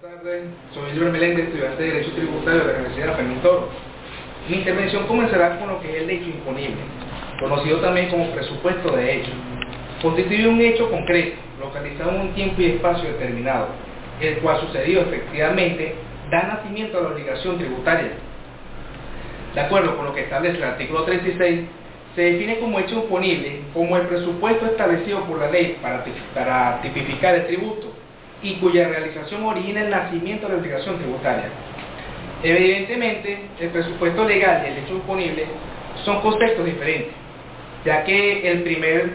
Buenas tardes, soy Gilbert Meléndez, estudiante de Derecho Tributario de la Universidad Fermín Toro. Mi intervención comenzará con lo que es el hecho imponible, conocido también como presupuesto de hecho. Constituye un hecho concreto, localizado en un tiempo y espacio determinado, el cual sucedió efectivamente, da nacimiento a la obligación tributaria. De acuerdo con lo que establece el artículo 36, se define como hecho imponible como el presupuesto establecido por la ley para tipificar el tributo y cuya realización origina el nacimiento de la obligación tributaria. Evidentemente, el presupuesto legal y el hecho imponible son conceptos diferentes, ya que el primero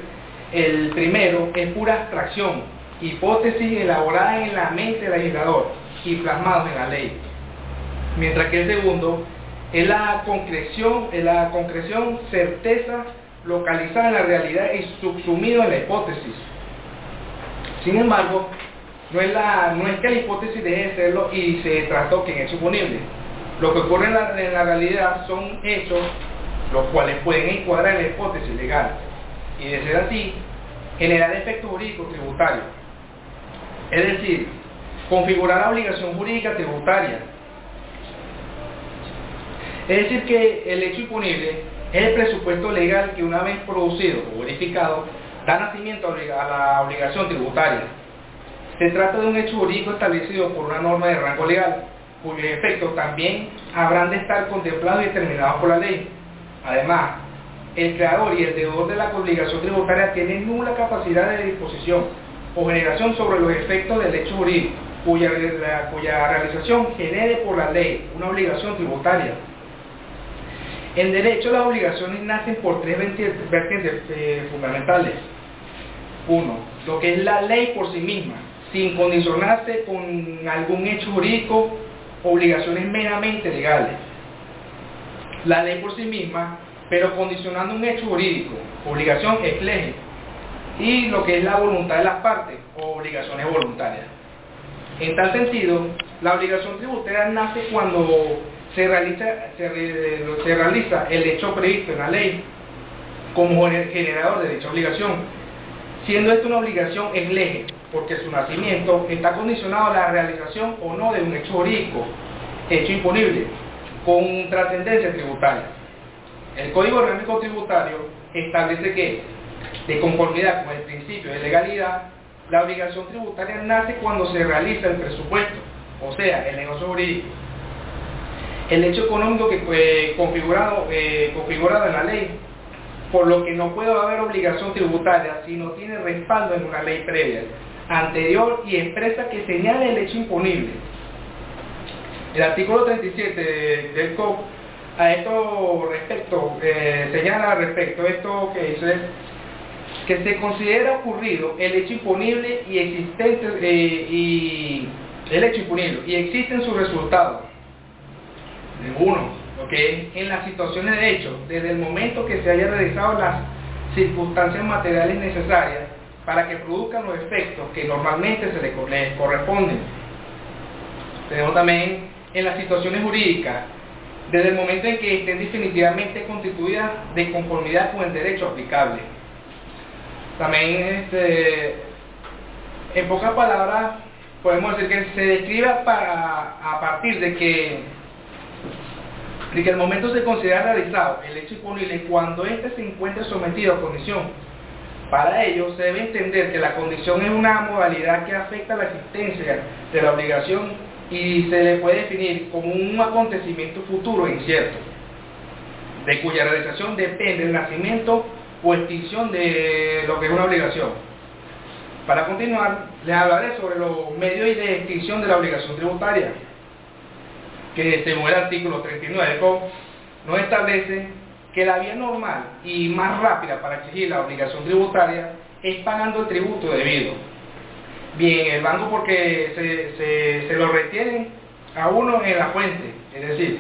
es pura abstracción, hipótesis elaborada en la mente del legislador y plasmados en la ley, mientras que el segundo es la concreción, certeza localizada en la realidad y subsumido en la hipótesis. Sin embargo, no es que la hipótesis deje de serlo y se trastoque en hecho imponible. Lo que ocurre en la realidad son hechos los cuales pueden encuadrar en la hipótesis legal y, de ser así, generar efectos jurídicos tributarios. Es decir, configurar la obligación jurídica tributaria. Es decir, que el hecho imponible es el presupuesto legal que, una vez producido o verificado, da nacimiento a la obligación tributaria. Se trata de un hecho jurídico establecido por una norma de rango legal, cuyos efectos también habrán de estar contemplados y determinados por la ley. Además, el creador y el deudor de la obligación tributaria tienen nula capacidad de disposición o generación sobre los efectos del hecho jurídico, cuya realización genere por la ley una obligación tributaria. En derecho, las obligaciones nacen por tres vertientes fundamentales. 1. Lo que es la ley por sí misma, sin condicionarse con algún hecho jurídico, obligaciones meramente legales. La ley por sí misma, pero condicionando un hecho jurídico, obligación ex lege. Y lo que es la voluntad de las partes, o obligaciones voluntarias. En tal sentido, la obligación tributaria nace cuando se realiza el hecho previsto en la ley como generador de dicha obligación, siendo esta una obligación ex lege, porque su nacimiento está condicionado a la realización o no de un hecho jurídico, hecho imponible, con trascendencia tributaria. El Código Orgánico Tributario establece que, de conformidad con el principio de legalidad, la obligación tributaria nace cuando se realiza el presupuesto, o sea, el negocio jurídico. El hecho económico que fue configurado en la ley, por lo que no puede haber obligación tributaria si no tiene respaldo en una ley previa, anterior y expresa que señale el hecho imponible. El artículo 37 del COP a esto respecto señala respecto a esto que dice que se considera ocurrido el hecho imponible y existen sus resultados. Uno, en las situaciones de hecho, desde el momento que se hayan realizado las circunstancias materiales necesarias para que produzcan los efectos que normalmente se les corresponden. Tenemos también en las situaciones jurídicas, desde el momento en que estén definitivamente constituidas de conformidad con el derecho aplicable. También, en pocas palabras, podemos decir que se describe a partir de que el momento se considera realizado el hecho imponible cuando éste se encuentre sometido a condición. Para ello, se debe entender que la condición es una modalidad que afecta la existencia de la obligación y se le puede definir como un acontecimiento futuro e incierto, de cuya realización depende el nacimiento o extinción de lo que es una obligación. Para continuar, les hablaré sobre los medios de extinción de la obligación tributaria, que según el artículo 39 del COP nos establece que la vía normal y más rápida para exigir la obligación tributaria es pagando el tributo debido. Bien, el banco porque se lo retienen a uno en la fuente, es decir,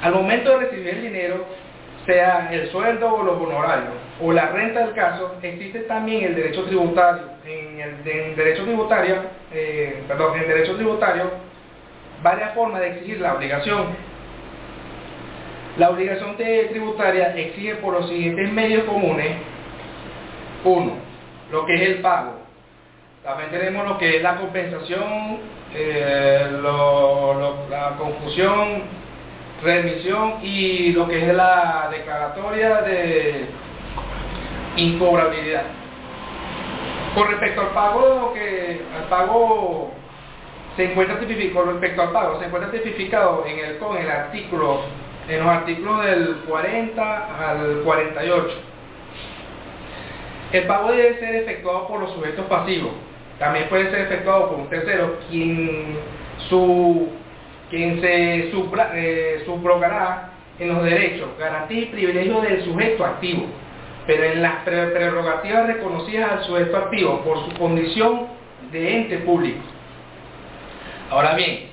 al momento de recibir el dinero, sea el sueldo o los honorarios, o la renta del caso, existe también el derecho tributario. En derecho tributario, varias formas de exigir la obligación. La obligación tributaria exige por los siguientes medios comunes. 1. Lo que es el pago. También tenemos lo que es la compensación, la confusión, remisión y lo que es la declaratoria de incobrabilidad. Con respecto al pago, se encuentra tipificado en los artículos del 40 al 48. El pago debe ser efectuado por los sujetos pasivos. También puede ser efectuado por un tercero, quien se subrogará en los derechos, garantías y privilegios del sujeto activo, pero en las prerrogativas reconocidas al sujeto activo por su condición de ente público. Ahora bien,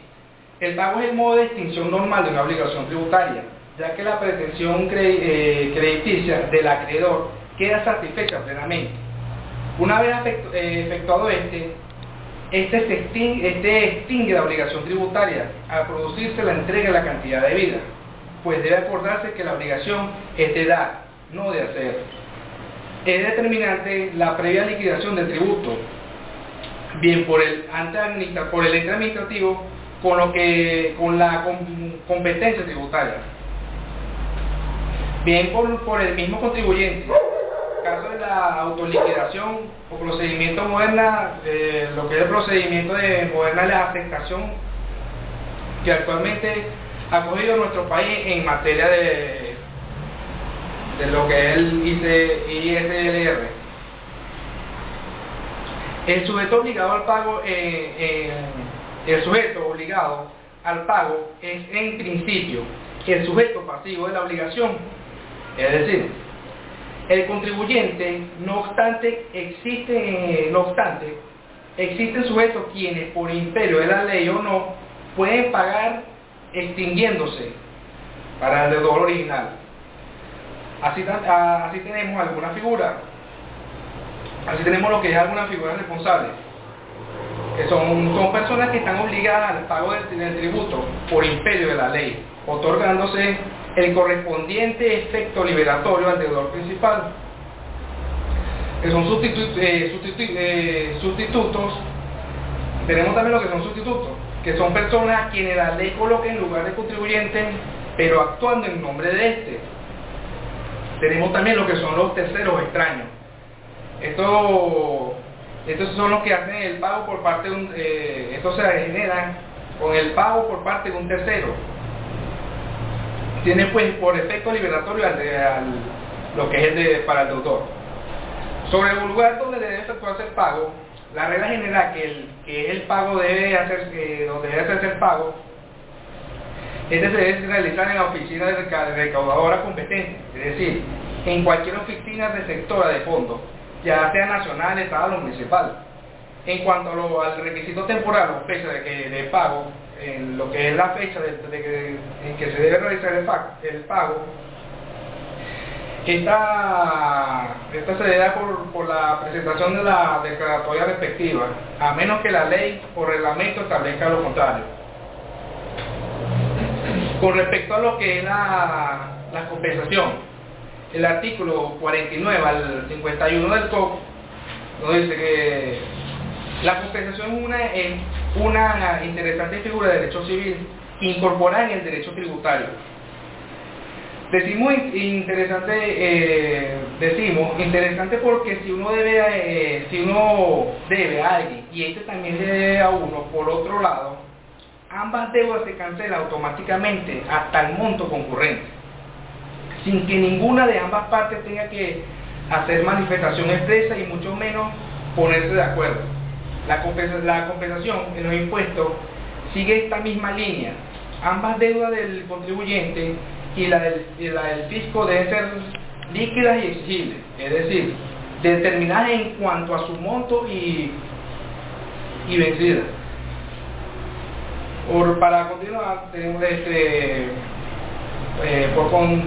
el pago es el modo de extinción normal de una obligación tributaria, ya que la pretensión crediticia del acreedor queda satisfecha plenamente. Una vez efectuado este extingue la obligación tributaria al producirse la entrega de la cantidad debida, pues debe acordarse que la obligación es de dar, no de hacer. Es determinante la previa liquidación del tributo, bien por el ente administrativo con la competencia tributaria, bien por el mismo contribuyente. Caso de la autoliquidación o procedimiento moderna, lo que es el procedimiento moderna de la afectación que actualmente ha cogido nuestro país en materia de lo que es el ISLR. El sujeto obligado al pago, el sujeto obligado al pago es en principio el sujeto pasivo de la obligación, es decir, el contribuyente. No obstante, existen sujetos quienes por imperio de la ley o no pueden pagar extinguiéndose para el deudor original. Así tenemos algunas figuras. Así tenemos lo que es algunas figuras responsables, que son personas que están obligadas al pago del tributo por imperio de la ley, otorgándose el correspondiente efecto liberatorio al deudor principal, que son sustitutos. Tenemos también lo que son sustitutos, que son personas a quienes la ley coloca en lugar de contribuyente, pero actuando en nombre de este. Tenemos también lo que son los terceros extraños. Estos son los que hacen el pago por parte de estos se generan con el pago por parte de un tercero. Tiene pues por efecto liberatorio lo que es para el deudor. Sobre el lugar donde debe efectuarse el pago, la regla general que es el pago donde debe hacerse el pago, se debe realizar en la oficina de recaudadora competente, es decir, en cualquier oficina receptora de fondos, ya sea nacional, estatal o municipal. En cuanto al requisito temporal o fecha de pago, en lo que es la fecha en que se debe realizar el pago, esta se debe dar por la presentación de la declaratoria respectiva, a menos que la ley o reglamento establezca lo contrario. Con respecto a lo que es la compensación, el artículo 49 al 51 del COP nos dice que la compensación es una interesante figura de derecho civil incorporada en el derecho tributario. Decimos interesante porque si uno debe a alguien y este también le debe a uno, por otro lado, ambas deudas se cancelan automáticamente hasta el monto concurrente, sin que ninguna de ambas partes tenga que hacer manifestación expresa y mucho menos ponerse de acuerdo. La compensación en los impuestos sigue esta misma línea. Ambas deudas del contribuyente y la del fisco deben ser líquidas y exigibles, es decir, determinadas en cuanto a su monto y vencidas. Para continuar, tenemos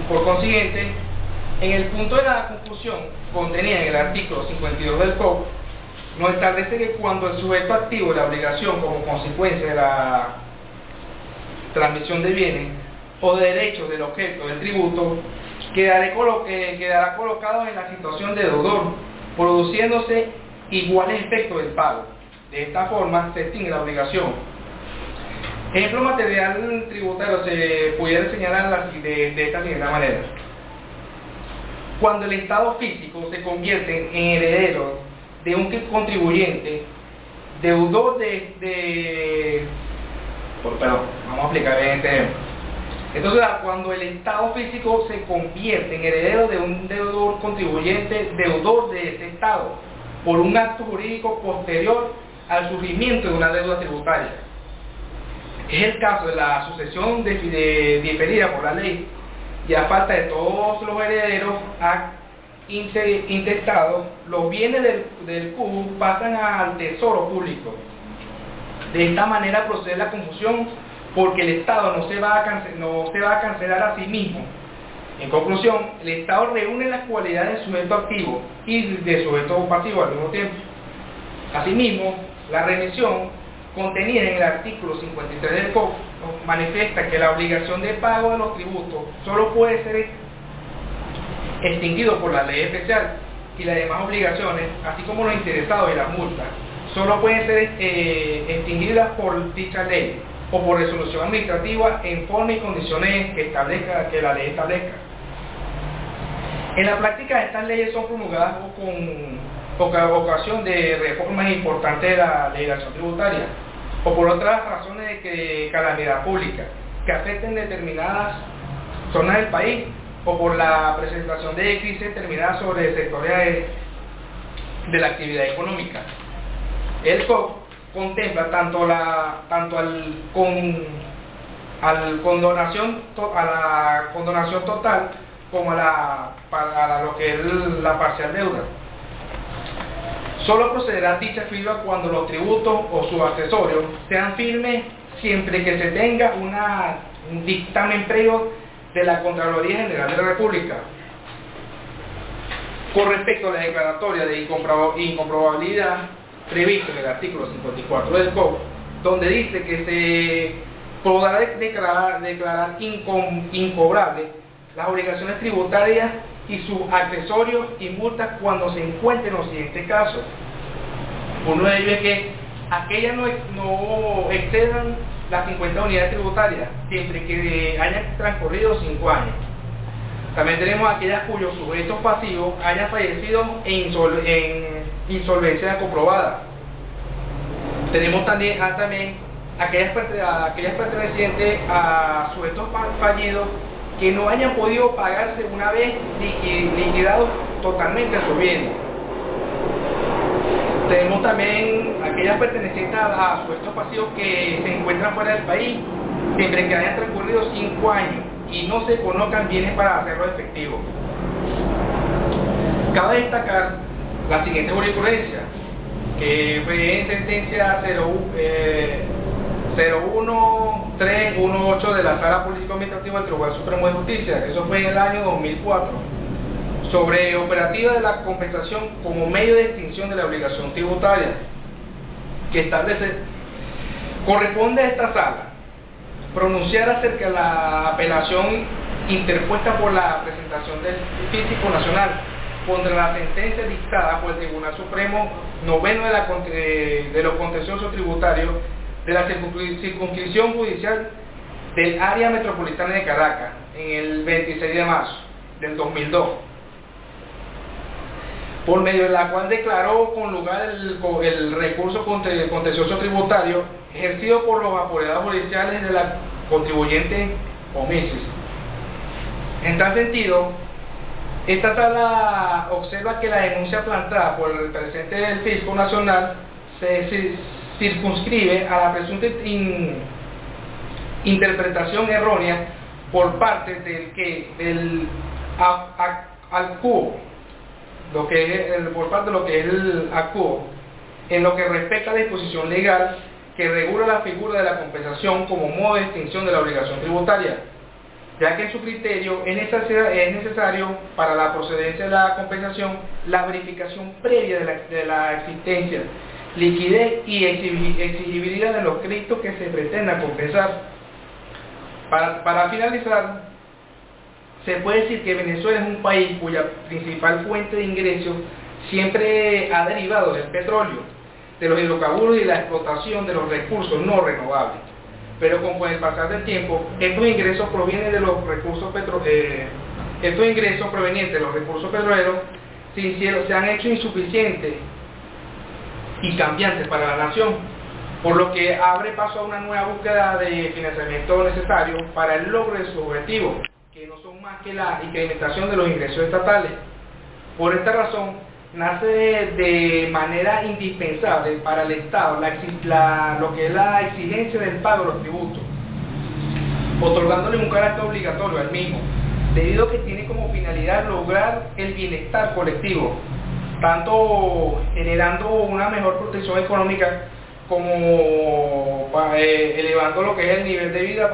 por consiguiente, en el punto de la conclusión contenida en el artículo 52 del COP, nos establece que cuando el sujeto activo de la obligación como consecuencia de la transmisión de bienes o de derechos del objeto del tributo quedará colocado en la situación de deudor, produciéndose iguales efectos del pago. De esta forma se extingue la obligación. Ejemplo material tributario se pudiera señalar de esta siguiente manera. Cuando el Estado físico se convierte en heredero de un contribuyente, deudor vamos a explicar bien este ejemplo. Entonces, cuando el Estado físico se convierte en heredero de un deudor contribuyente, deudor de ese Estado, por un acto jurídico posterior al surgimiento de una deuda tributaria. Es el caso de la sucesión diferida por la ley, y a falta de todos los herederos intestados, los bienes del CUB pasan al tesoro público. De esta manera procede la confusión, porque el Estado no se va a cancelar a sí mismo. En conclusión, el Estado reúne las cualidades de sujeto activo y de sujeto pasivo al mismo tiempo. Asimismo, la remisión contenida en el artículo 53 del COP manifiesta que la obligación de pago de los tributos solo puede ser extinguido por la ley especial, y las demás obligaciones, así como los interesados y las multas, solo pueden ser extinguidas por dicha ley o por resolución administrativa en forma y condiciones que la ley establezca. En la práctica, estas leyes son promulgadas con ocasión de reformas importantes de la legislación tributaria o por otras razones de calamidad pública que afecten determinadas zonas del país, o por la presentación de crisis determinadas sobre sectores de la actividad económica. El COP contempla tanto a la condonación total como para lo que es la parcial deuda. Solo procederá dicha firma cuando los tributos o sus accesorios sean firmes, siempre que se tenga un dictamen previo de la Contraloría General de la República. Con respecto a la declaratoria de incomprobabilidad prevista en el artículo 54 del COP, donde dice que se podrá declarar incobrable las obligaciones tributarias y sus accesorios y multas cuando se encuentren los siguientes casos. Uno de ellos es que aquellas no excedan las 50 unidades tributarias, siempre que hayan transcurrido 5 años. También tenemos aquellas cuyos sujetos pasivos hayan fallecido en insolvencia comprobada. Tenemos también aquellas pertenecientes a sujetos fallidos que no hayan podido pagarse una vez liquidados totalmente sus bienes. Tenemos también aquellas pertenecientes a sujetos pasivos que se encuentran fuera del país, siempre que hayan transcurrido 5 años y no se conozcan bienes para hacerlo efectivo. Cabe destacar la siguiente jurisprudencia, que fue en sentencia 01318 de la Sala Político-Administrativa del Tribunal Supremo de Justicia. Eso fue en el año 2004. Sobre operativa de la compensación como medio de extinción de la obligación tributaria, que establece: corresponde a esta sala pronunciar acerca de la apelación interpuesta por la presentación del Físico Nacional contra la sentencia dictada por el Tribunal Supremo Noveno de los Contenciosos Tributarios de la Circunscripción Judicial del Área Metropolitana de Caracas en el 26 de marzo del 2002, por medio de la cual declaró con lugar el recurso contencioso tributario ejercido por los apoderados judiciales de la contribuyente omisis. En tal sentido, esta sala observa que la denuncia planteada por el representante del Fisco Nacional se circunscribe a la presunta interpretación errónea por parte del ACUO, por parte de lo que es el ACUO, en lo que respecta a la disposición legal que regula la figura de la compensación como modo de extinción de la obligación tributaria, ya que en su criterio es necesario para la procedencia de la compensación la verificación previa de la existencia, liquidez y exigibilidad de los créditos que se pretenda compensar. Para finalizar, se puede decir que Venezuela es un país cuya principal fuente de ingresos siempre ha derivado del petróleo, de los hidrocarburos y la explotación de los recursos no renovables. Pero con el pasar del tiempo, estos ingresos provenientes de los recursos petroleros se han hecho insuficientes y cambiantes para la nación, por lo que abre paso a una nueva búsqueda de financiamiento necesario para el logro de sus objetivos, que no son más que la incrementación de los ingresos estatales. Por esta razón, nace de manera indispensable para el Estado lo que es la exigencia del pago de los tributos, otorgándole un carácter obligatorio al mismo, debido a que tiene como finalidad lograr el bienestar colectivo, tanto generando una mejor protección económica como elevando lo que es el nivel de vida